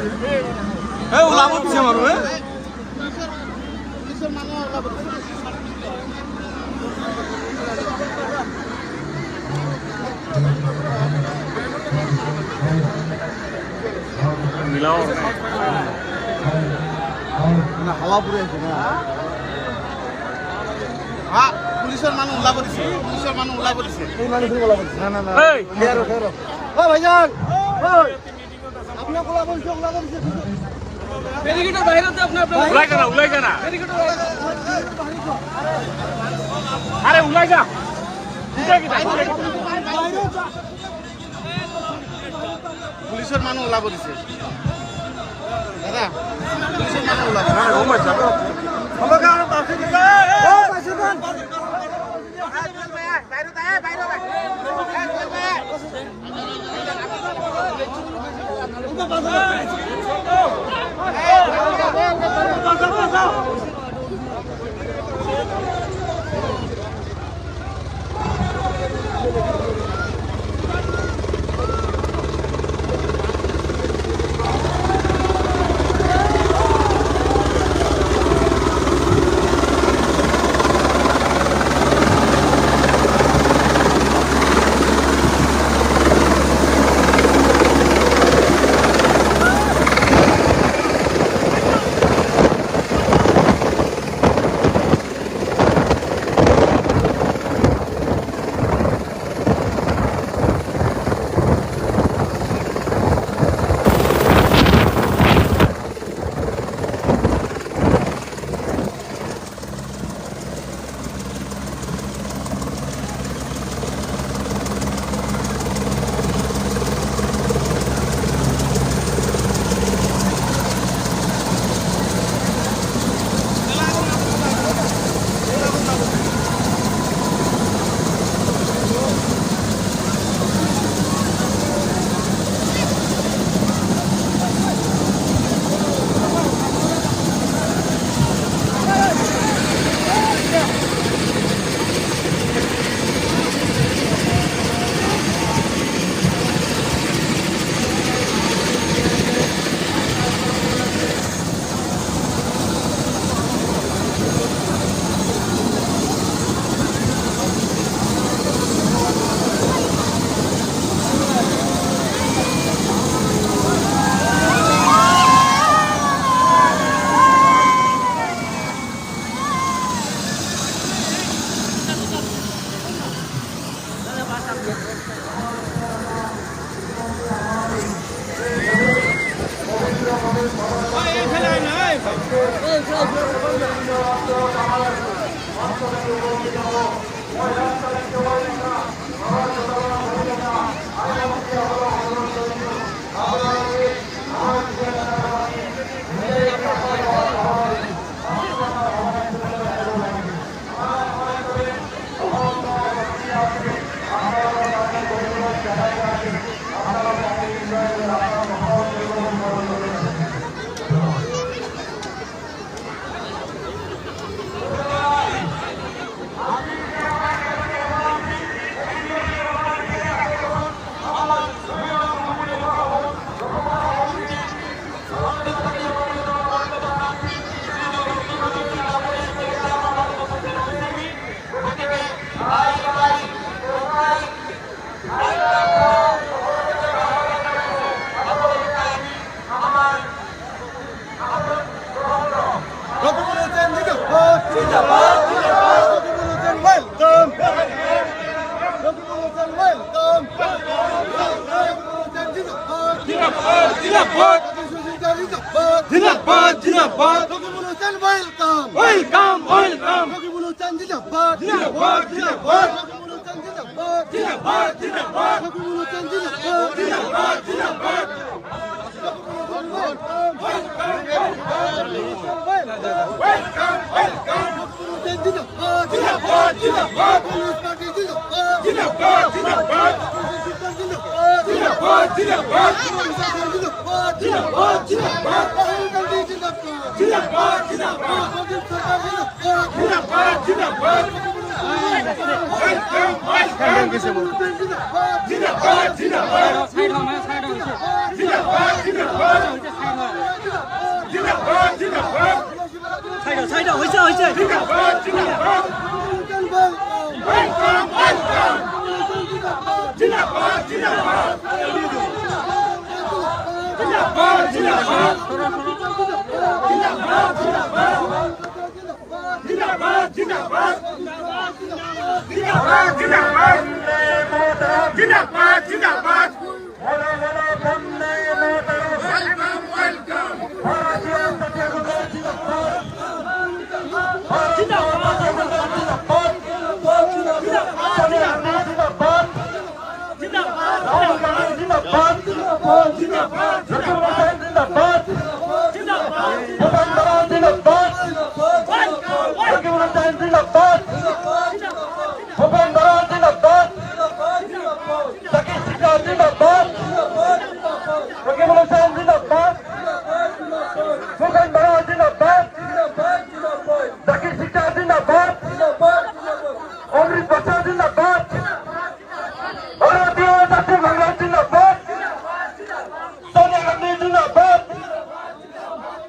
এই ওলাব দিছে মানুহ মিলাও না হাওয়া পুরে আছে না হ্যাঁ পুলিশের মানুষ ওলাব দিছে পুলিশের মানুষ ওলাব দিছে এই মানুষ ওলাব দিছে না না না এই ফেরো ফেরো ও ভাইজান ওই আপনার ওলাব দিছে ব্যারিকেডের বাইরে তো আপনি উলাই না ব্যারিকেডের বাইরে আরে উলাই যা পুলিশের মানুষ ওলাব দিছে দাদা পুলিশের মানুষ ওলাব না ও মাইছা হবে কার পাশে দিছে ও পাশে দেন বাইরে বাইরে জিন্দাবাদ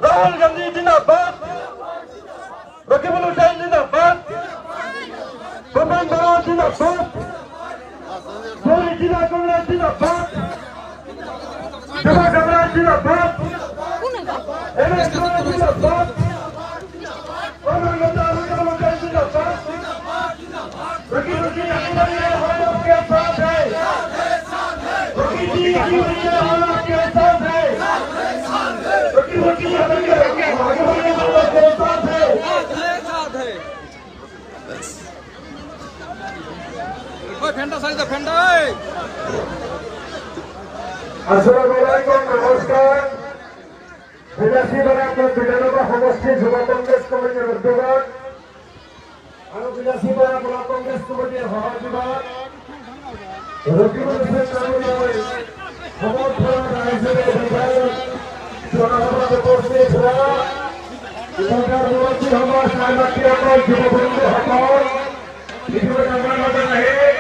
राहुल गांधी जिंदाबाद, रकीबुल हुसैन जिंदाबाद, भूपेन बराड़ जिंदाबाद, सोनी जिला कांग्रेस जिंदाबाद, जमा कांग्रेस जिंदाबाद, एमएस कांग्रेस जिंदाबाद, रकीबुल हुसैन जिंदाबाद, रकीबुल हुसैन हम आपके साथ है, रकीबुल हुसैन हम आपके साथ है। আসসালামুআলাইকুম, নমস্কার। বিলাসীপাড়া বিধানসভা সমষ্টি যুব কংগ্রেস কমিটির উদ্যোগত আৰু বিলাসীপাড়া ব্লক কংগ্ৰেছ কমিটিৰ সহযোগত ৰকিবুল হুছেইন ডাঙৰীয়াৰ সমৰ্থনত ৰাইজৰে বিধায়ক জনসভাত উপস্থিত হোৱা যুৱক যুৱতী সমাজ নাগৰিকসকল যুৱ বন্ধুসকল ইতিমধ্যে আমাৰ মাজত আহি